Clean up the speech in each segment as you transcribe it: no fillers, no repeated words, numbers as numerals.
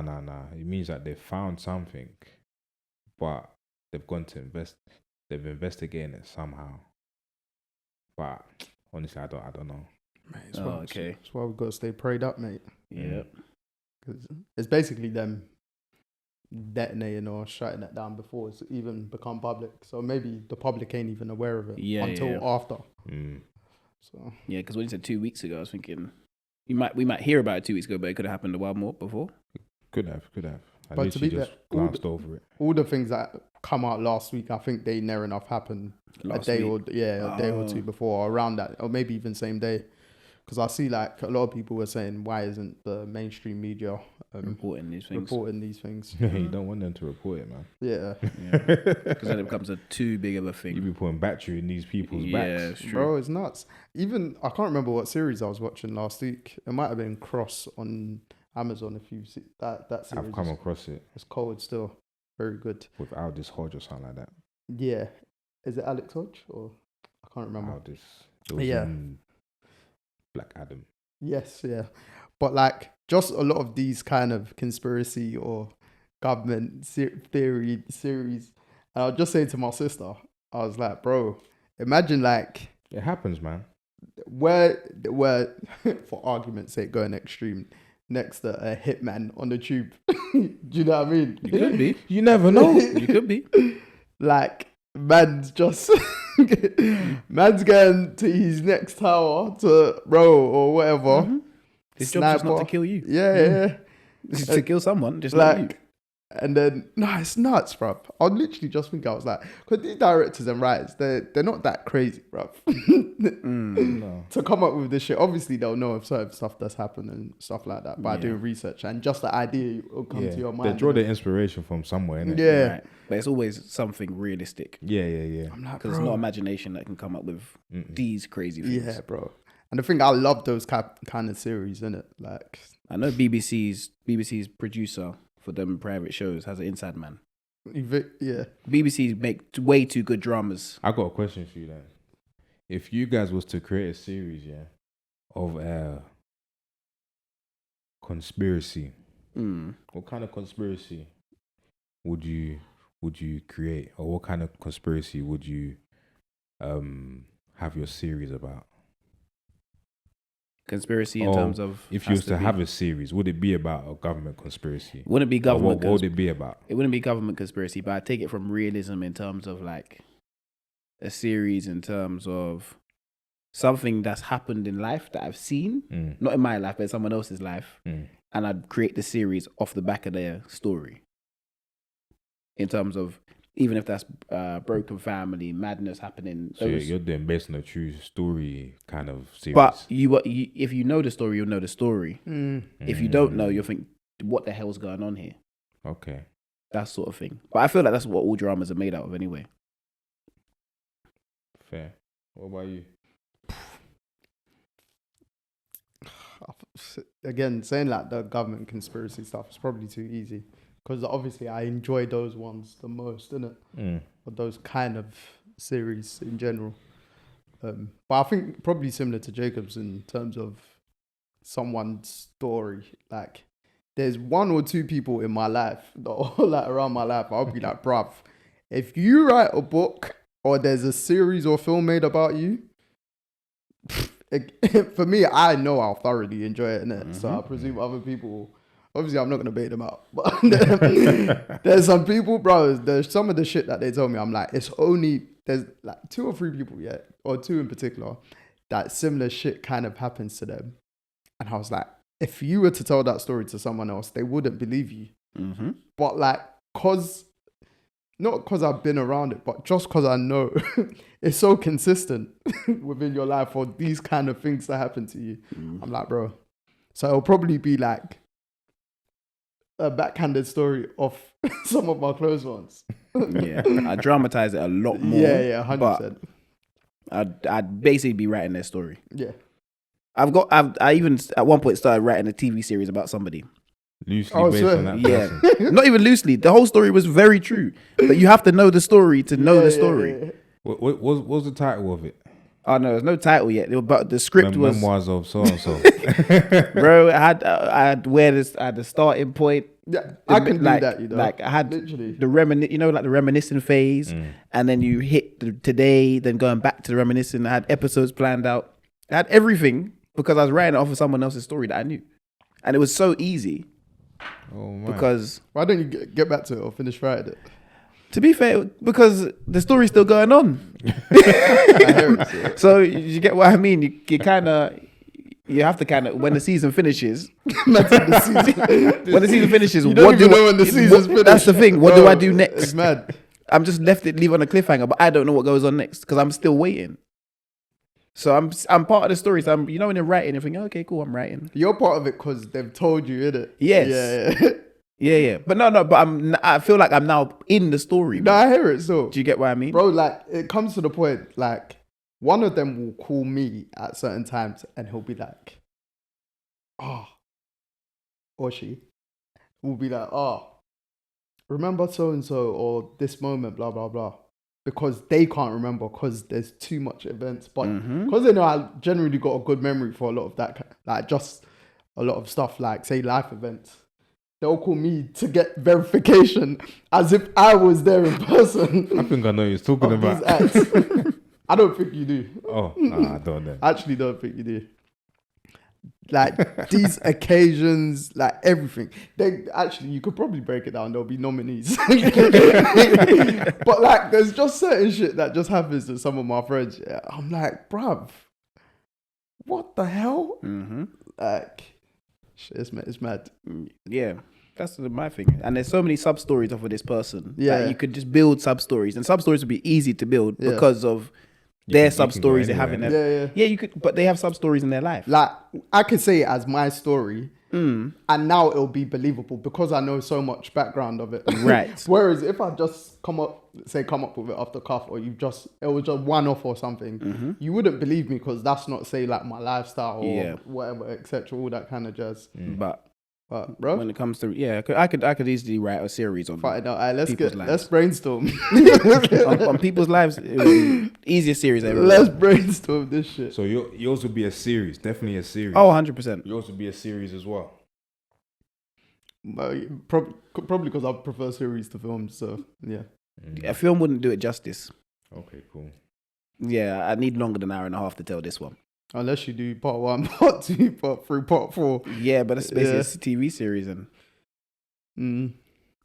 Nah. It means that they found something, but they've gone to invest. They've investigated it somehow. But honestly, I don't know. Mate, okay. That's why we've got to stay prayed up, mate. Yeah. Because it's basically them detonating or shutting it down before it's even become public. So maybe the public ain't even aware of it until after. So yeah, because when you said 2 weeks ago, I was thinking we might hear about it 2 weeks ago, but it could have happened a while more before. Could have. I but to be just fair, glanced over it. All the things that come out last week, I think they near enough happened a day or two before, or around that, or maybe even same day. Because I see like a lot of people were saying, why isn't the mainstream media reporting these things? You don't want them to report it, man. Yeah. Because then it becomes too big of a thing. You be putting battery in these people's backs. It's true. Bro, it's nuts. Even, I can't remember what series I was watching last week. It might have been Cross on Amazon, if you've seen that series. I've come across it. It's cold still. Very good. With Aldous Hodge or something like that. Yeah. Is it Alex Hodge? Or I can't remember. Aldous. It was in Black Adam. Yes, yeah. But like, just a lot of these kind of conspiracy or government theory series. And I was just saying to my sister, I was like, bro, imagine like... It happens, man. Where for argument's sake, going extreme, next to a hitman on the tube. Do you know what I mean? You could be. You never know. You could be. Like, man's getting to his next tower to or whatever. Mm-hmm. His job is not to kill you. Yeah. It's to kill someone, just like, not you. And then, it's nuts, bruv. I literally just think, I was like, because these directors and writers, they're not that crazy, bruv. No. To come up with this shit, obviously they'll know of certain stuff that's happened and stuff like that by doing research, and just the idea will come to your mind. They draw their inspiration from somewhere, innit? Yeah. Right. But it's always something realistic. Yeah. I'm like, because it's not imagination that can come up with these crazy things. Yeah, bro. And the thing, I love those kind of series, innit? Like, I know BBC's producer for them private shows has an inside man. Yeah. BBC make way too good dramas. I got a question for you then. If you guys was to create a series, of conspiracy, what kind of conspiracy would you create, or what kind of conspiracy would you have your series about? Conspiracy in terms of... If you was to have a series, would it be about a government conspiracy? Wouldn't be government. What would it be about? It wouldn't be government conspiracy, but I take it from realism in terms of like a series in terms of something that's happened in life that I've seen, not in my life, but in someone else's life, and I'd create the series off the back of their story. In terms of, even if that's broken family, madness happening. So you're doing based on a true story kind of series. But if you know the story, you'll know the story. If you don't know, you'll think, what the hell's going on here? Okay. That sort of thing. But I feel like that's what all dramas are made out of anyway. Fair. What about you? Again, saying like the government conspiracy stuff is probably too easy. Because obviously I enjoy those ones the most, innit? Or those kind of series in general. But I think probably similar to Jacob's in terms of someone's story. Like, there's one or two people in my life, like around my life, I'll be like, bruv, if you write a book or there's a series or film made about you, for me, I know I'll thoroughly enjoy it, innit? So I presume other people... Obviously, I'm not going to bait them out. But there's some people, bro, there's some of the shit that they told me, I'm like, there's like 2 or 3 people, or 2 in particular, that similar shit kind of happens to them. And I was like, if you were to tell that story to someone else, they wouldn't believe you. But like, not because I've been around it, but just because I know it's so consistent within your life for these kind of things that happen to you. I'm like, bro. So it'll probably be like a backhanded story of some of my close ones. I dramatize it a lot more. Yeah, 100%. I'd basically be writing their story. Yeah. I even at one point started writing a TV series about somebody. Loosely based on that person. Not even loosely. The whole story was very true. But you have to know the story to know the story. Yeah. What was the title of it? Oh no, there's no title yet. But the script was Memoirs of so and so. bro. I had the starting point. Yeah, I can do that. You know, like I had literally the the reminiscing phase, and then you hit the today, then going back to the reminiscing. I had episodes planned out. I had everything because I was writing it off of someone else's story that I knew, and it was so easy. Oh man. Because why don't you get back to it or finish writing it? To be fair, because the story's still going on. I hear it, So you get what I mean. You kind of. You have to kind of when the season finishes. When the season finishes, you don't even know when the season's finished. That's the thing. What do I do next? It's mad. I'm just leave on a cliffhanger, but I don't know what goes on next because I'm still waiting. So I'm part of the story. So when you're writing, you're thinking, okay, cool, I'm writing. You're part of it because they've told you, innit? Yes. Yeah. Yeah. But no. But I feel like I'm now in the story. No, I hear it. So do you get what I mean, bro? Like it comes to the point, like. One of them will call me at certain times and he'll be like, or she will be like, remember so-and-so or this moment, blah, blah, blah. Because they can't remember because there's too much events. But because they know I generally got a good memory for a lot of that, like just a lot of stuff like, say, life events. They'll call me to get verification as if I was there in person. I think I know what you're talking about. I don't think you do. Oh, nah, I don't know. I actually don't think you do. Like these occasions, like everything. You could probably break it down. There'll be nominees. But like, there's just certain shit that just happens to some of my friends. Yeah. I'm like, bruv, what the hell? Like, shit, it's mad. Yeah. That's my thing. And there's so many sub stories of this person. Yeah. That you could just build sub stories. And sub stories would be easy to build because of their sub stories they have in their yeah, you could, but they have sub stories in their life. Like I could say it as my story, and now it'll be believable because I know so much background of it. Right. Whereas if I just come up with it off the cuff, or it was just one off or something, you wouldn't believe me because that's not say like my lifestyle or whatever, etc. All that kind of jazz. But bro, when it comes to I could easily write a series on let's brainstorm on people's lives. Easiest series ever. Let's brainstorm this shit. So yours would be a series, definitely a series. Oh, 100%. Yours would be a series as well. Probably because I prefer series to films. So yeah, a film wouldn't do it justice. Okay, cool. Yeah, I need longer than an hour and a half to tell this one. Unless you do part 1, part 2, part 3, part 4. Yeah, but that's basically a TV series, and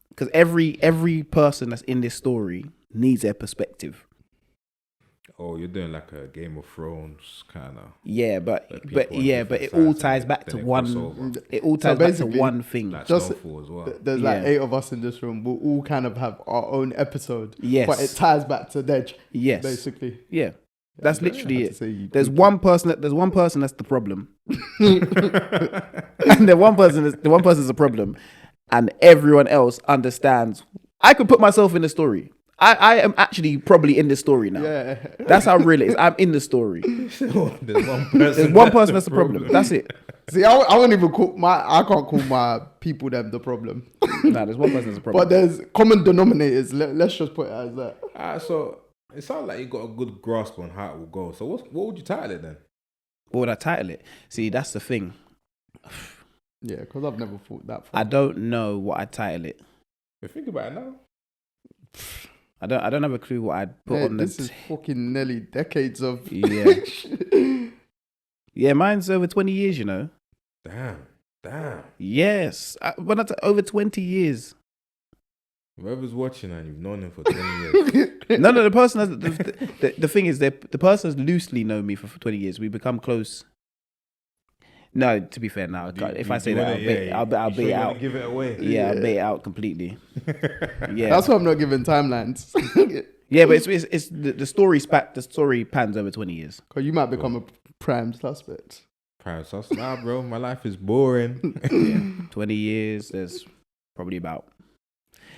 because every person that's in this story needs their perspective. Oh, you're doing like a Game of Thrones kind of. Yeah, but it all ties back to one. It all ties back to one thing. Like just Snowfall as well. There's like 8 of us in this room. We'll all kind of have our own episode. Yes, but it ties back to Deji. Yes, basically. Yeah. That's literally it. There's one person that's the problem, and the one person is the problem, and everyone else understands. I could put myself in the story. I am actually probably in the story now. Yeah, that's how real it is. I'm in the story. There's one person that's the problem. That's it. See, I won't even I can't call my people them the problem. Nah, there's one person that's the problem. But there's common denominators. Let's just put it as that. So. It sounds like you got a good grasp on how it will go. So what would you title it then? What would I title it? See, that's the thing. Yeah, because I've never thought that far. I don't know what I'd title it. But think about it now. I don't have a clue what I'd put on this. This is fucking nearly decades of Yeah, mine's over 20 years, you know. Damn. Yes. When I over 20 years. Whoever's watching and you've known him for 20 years. No, the person has, the thing is, the person has loosely known me for 20 years. We become close. No, to be fair, now if I say that, I'll bait it out. Give it away. Yeah, I'll bait it out completely. Yeah, that's why I'm not giving timelines. Yeah, but it's the story pans over 20 years. Cause you might become a prime suspect. Prime suspect? Nah, bro, my life is boring. Yeah, 20 years. There's probably about.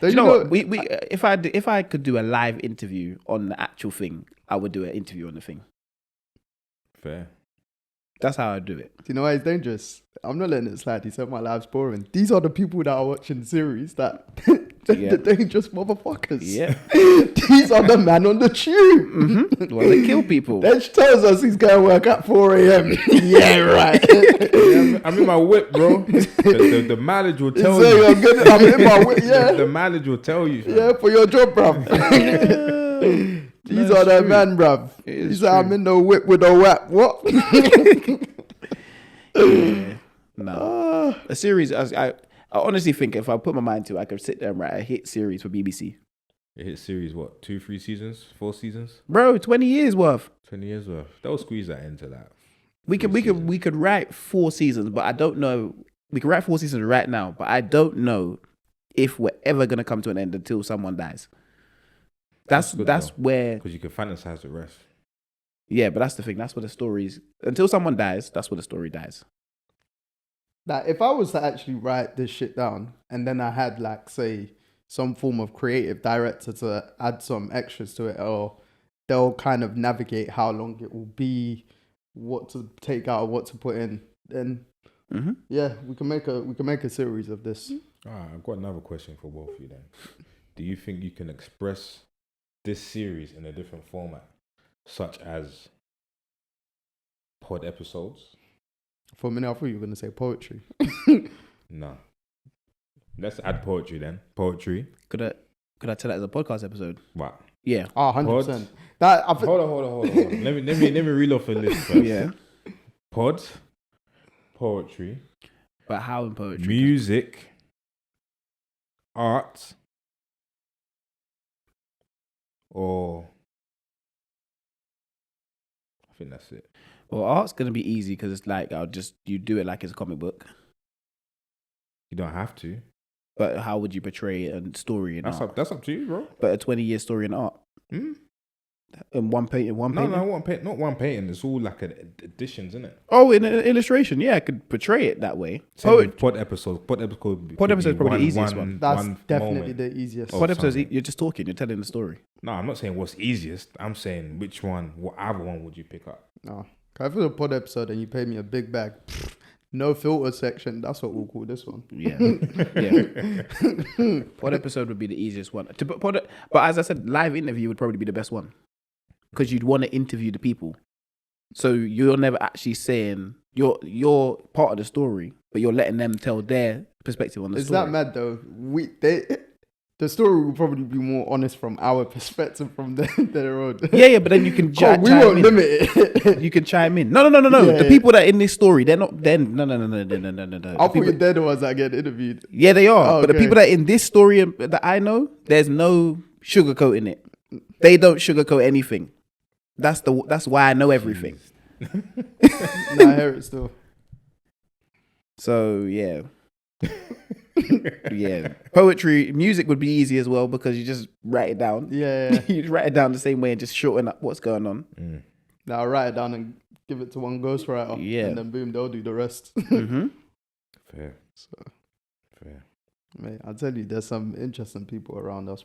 Do you know what? If I could do a live interview on the actual thing, I would do an interview on the thing. Fair. That's how I do it. Do you know why it's dangerous? I'm not letting it slide. He said my life's boring. These are the people that are watching the series that the dangerous motherfuckers. Yeah. These are the man on the tube. Well, they kill people. Deji tells us he's going to work at 4 a.m. Yeah, right. Yeah, I'm in my whip, bro. The mileage will tell So you. you're good. I'm in my whip, yeah. The mileage will tell you. Fam. Yeah, for your job, bruv. These are the man, bruv. He said, I'm in the whip with a whap. What? Yeah. No. A series, I honestly think if I put my mind to it, I could sit there and write a hit series for BBC. It hit series, what, 2, 3 seasons? 4 seasons? Bro, 20 years worth. 20 years worth. They'll squeeze that into that. We could write 4 seasons, but I don't know. We could write 4 seasons right now, but I don't know if we're ever gonna come to an end until someone dies. That's where, because you can fantasize the rest. yeah, but that's the thing. That's where the stories, until someone dies, that's where the story dies. Like, if I was to actually write this shit down and then I had, like, say, some form of creative director to add some extras to it, or they'll kind of navigate how long it will be, what to take out, what to put in, then yeah, we can make a series of this. I've got another question for both of you then. Do you think you can express this series in a different format, such as pod episodes? For a minute, I thought you were going to say poetry. No. Let's add poetry then. Poetry. Could I tell that as a podcast episode? What? Yeah. 100%. That, Hold on. let me reel off a list first. Yeah. Pods, poetry, But how in poetry? music, art, or I think that's it. Well, art's gonna be easy because it's like you do it like it's a comic book. You don't have to. But how would you portray a story in art? That's up to you, bro. But a 20-year story in art. In one painting. Not one painting. It's all like additions, isn't it? Oh, in an illustration, yeah, I could portray it that way. Pod episodes. Pod episode is probably the easiest one. That's definitely the easiest. Pod episodes, you're just talking, you're telling the story. No, I'm not saying what's easiest. I'm saying what other one would you pick up? No. If it's a pod episode and you pay me a big bag, no filter section, that's what we'll call this one. Yeah. Yeah. Pod episode would be the easiest one. But as I said, live interview would probably be the best one. Because you'd want to interview the people. So you're never actually saying you're part of the story, but you're letting them tell their perspective on the story. Is that mad though? The story will probably be more honest from our perspective from their own. Yeah, but then you can chime we won't in. limit it. You can chime in. No. Yeah. The people that are in this story, they're not. Then no. I thought they're the ones that get interviewed. Yeah, they are. Oh, but the okay. people that are in this story that I know, there's no sugarcoating it. They don't sugarcoat anything. That's why I know everything. Nah, I hear it still. So yeah. Yeah, poetry, music would be easy as well because you just write it down. Yeah. You just write it down the same way and just shorten up what's going on. Now I'll write it down and give it to one ghostwriter. Yeah. And then boom, they'll do the rest. Fair. Mate, I'll tell you, there's some interesting people around us.